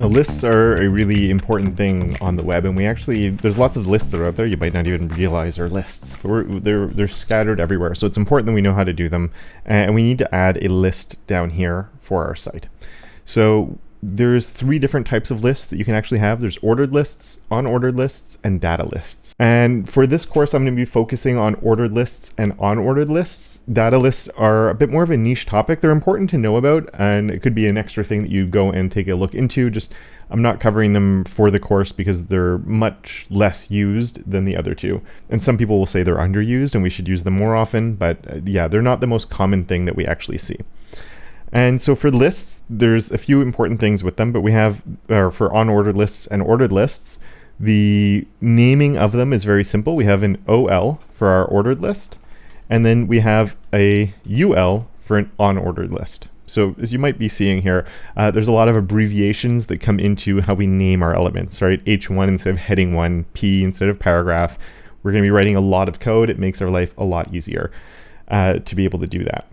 Now, lists are a really important thing on the web, and there's lots of lists that are out there you might not even realize are lists, but they're scattered everywhere. So it's important that we know how to do them, and we need to add a list down here for our site. So there's 3 different types of lists that you can actually have. There's ordered lists, unordered lists, and data lists. And for this course, I'm going to be focusing on ordered lists and unordered lists. Data lists are a bit more of a niche topic. They're important to know about, and it could be an extra thing that you go and take a look into. I'm not covering them for the course because they're much less used than the other 2. And some people will say they're underused and we should use them more often, but yeah, they're not the most common thing that we actually see. And so for lists, there's a few important things with them, but we have, for unordered lists and ordered lists, the naming of them is very simple. We have an OL for our ordered list, and then we have a UL for an unordered list. So as you might be seeing here, there's a lot of abbreviations that come into how we name our elements, right? H1 instead of heading 1, P instead of paragraph. We're going to be writing a lot of code. It makes our life a lot easier to be able to do that.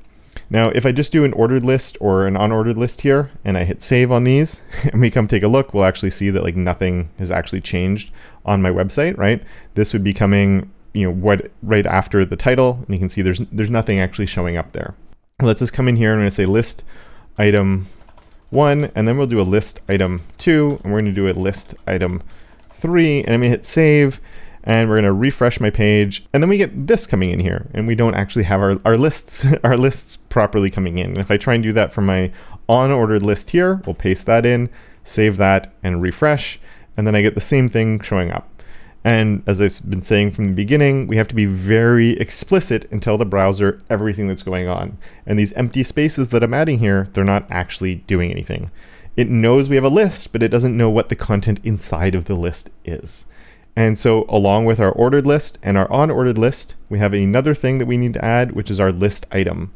Now, if I just do an ordered list or an unordered list here, and I hit save on these, and we come take a look, we'll actually see that like nothing has actually changed on my website, right? This would be coming, right after the title, and you can see there's nothing actually showing up there. Let's just come in here and I'm going to say list item 1, and then we'll do a list item 2, and we're going to do a list item 3, and I'm going to hit save. And we're going to refresh my page, and then we get this coming in here, and we don't actually have our lists properly coming in. And if I try and do that for my unordered list here, we'll paste that in, save that, and refresh, and then I get the same thing showing up. And as I've been saying from the beginning, we have to be very explicit and tell the browser everything that's going on. And these empty spaces that I'm adding here, they're not actually doing anything. It knows we have a list, but it doesn't know what the content inside of the list is. And so along with our ordered list and our unordered list, we have another thing that we need to add, which is our list item.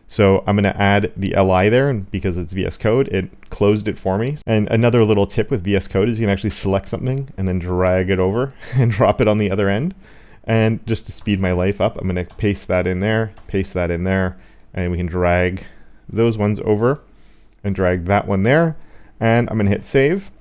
So I'm going to add the LI there, and because it's VS Code, it closed it for me. And another little tip with VS Code is you can actually select something and then drag it over and drop it on the other end. And just to speed my life up, I'm going to paste that in there, and we can drag those ones over and drag that one there. And I'm going to hit save.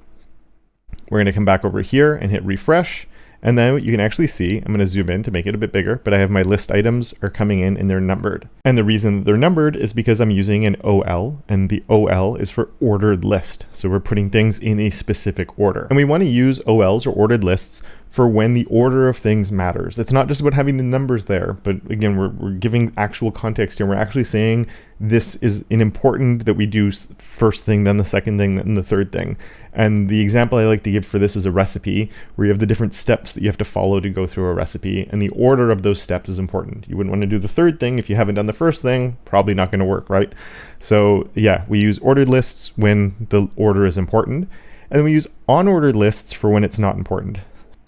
We're going to come back over here and hit refresh, and then you can actually see, I'm going to zoom in to make it a bit bigger, but I have my list items are coming in and they're numbered. And the reason that they're numbered is because I'm using an OL, and the OL is for ordered list. So we're putting things in a specific order. And we want to use OLs or ordered lists for when the order of things matters. It's not just about having the numbers there, but again, we're giving actual context here. We're actually saying this is an important that we do first thing, then the second thing, then the third thing. And the example I like to give for this is a recipe where you have the different steps that you have to follow to go through a recipe, and the order of those steps is important. You wouldn't want to do the third thing if you haven't done the first thing, probably not going to work, right? So yeah, we use ordered lists when the order is important, and then we use unordered lists for when it's not important.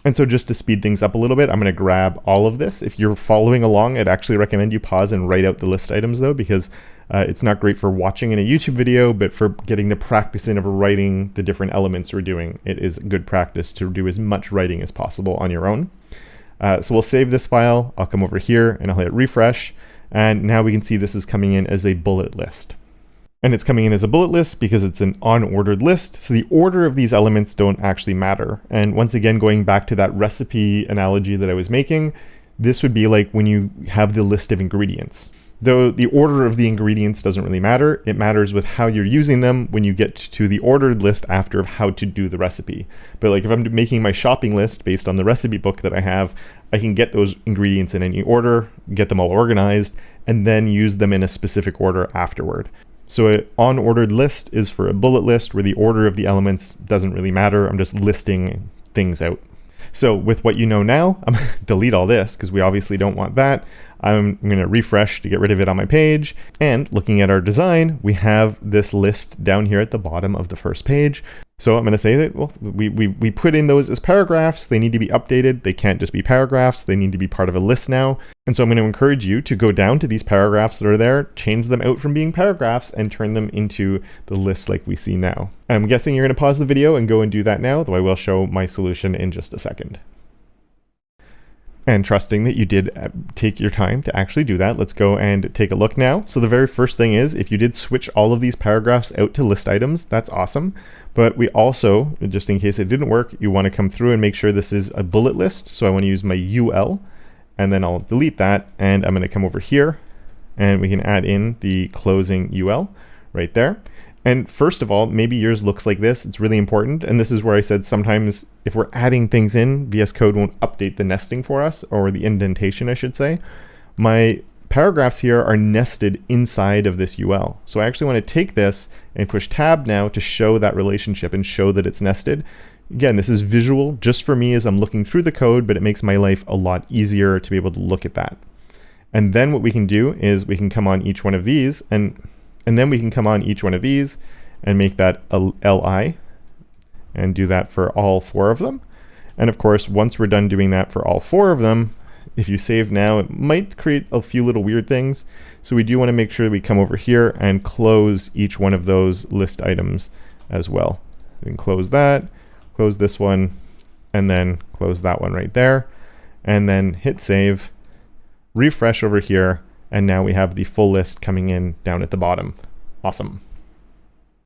And so just to speed things up a little bit, I'm going to grab all of this. If you're following along, I'd actually recommend you pause and write out the list items though, because it's not great for watching in a YouTube video, but for getting the practice in of writing the different elements we're doing, it is good practice to do as much writing as possible on your own. So we'll save this file. I'll come over here and I'll hit refresh. And now we can see this is coming in as a bullet list. And it's coming in as a bullet list because it's an unordered list. So the order of these elements don't actually matter. And once again, going back to that recipe analogy that I was making, this would be like when you have the list of ingredients. Though the order of the ingredients doesn't really matter, it matters with how you're using them when you get to the ordered list after of how to do the recipe. But like if I'm making my shopping list based on the recipe book that I have, I can get those ingredients in any order, get them all organized, and then use them in a specific order afterward. So an unordered list is for a bullet list where the order of the elements doesn't really matter. I'm just listing things out. So with what you know now, I'm going to delete all this because we obviously don't want that. I'm going to refresh to get rid of it on my page. And looking at our design, we have this list down here at the bottom of the first page. So I'm going to say that, well, we put in those as paragraphs. They need to be updated. They can't just be paragraphs. They need to be part of a list now. And so I'm going to encourage you to go down to these paragraphs that are there, change them out from being paragraphs, and turn them into the list like we see now. I'm guessing you're going to pause the video and go and do that now, though I will show my solution in just a second. And trusting that you did take your time to actually do that, let's go and take a look now. So the very first thing is, if you did switch all of these paragraphs out to list items, that's awesome. But we also, just in case it didn't work, you want to come through and make sure this is a bullet list. So I want to use my UL, and then I'll delete that, and I'm going to come over here, and we can add in the closing UL right there. And first of all, maybe yours looks like this. It's really important. And this is where I said sometimes if we're adding things in, VS Code won't update the nesting for us, or the indentation, I should say. My paragraphs here are nested inside of this UL. So I actually want to take this and push tab now to show that relationship and show that it's nested. Again, this is visual just for me as I'm looking through the code, but it makes my life a lot easier to be able to look at that. And then what we can do is we can come on each one of these, and then we can come on each one of these and make that a LI, and do that for all 4 of them. And of course, once we're done doing that for all 4 of them, if you save now, it might create a few little weird things. So we do want to make sure we come over here and close each one of those list items as well. We can close that, close this one, and then close that one right there. And then hit save, refresh over here, and now we have the full list coming in down at the bottom. Awesome.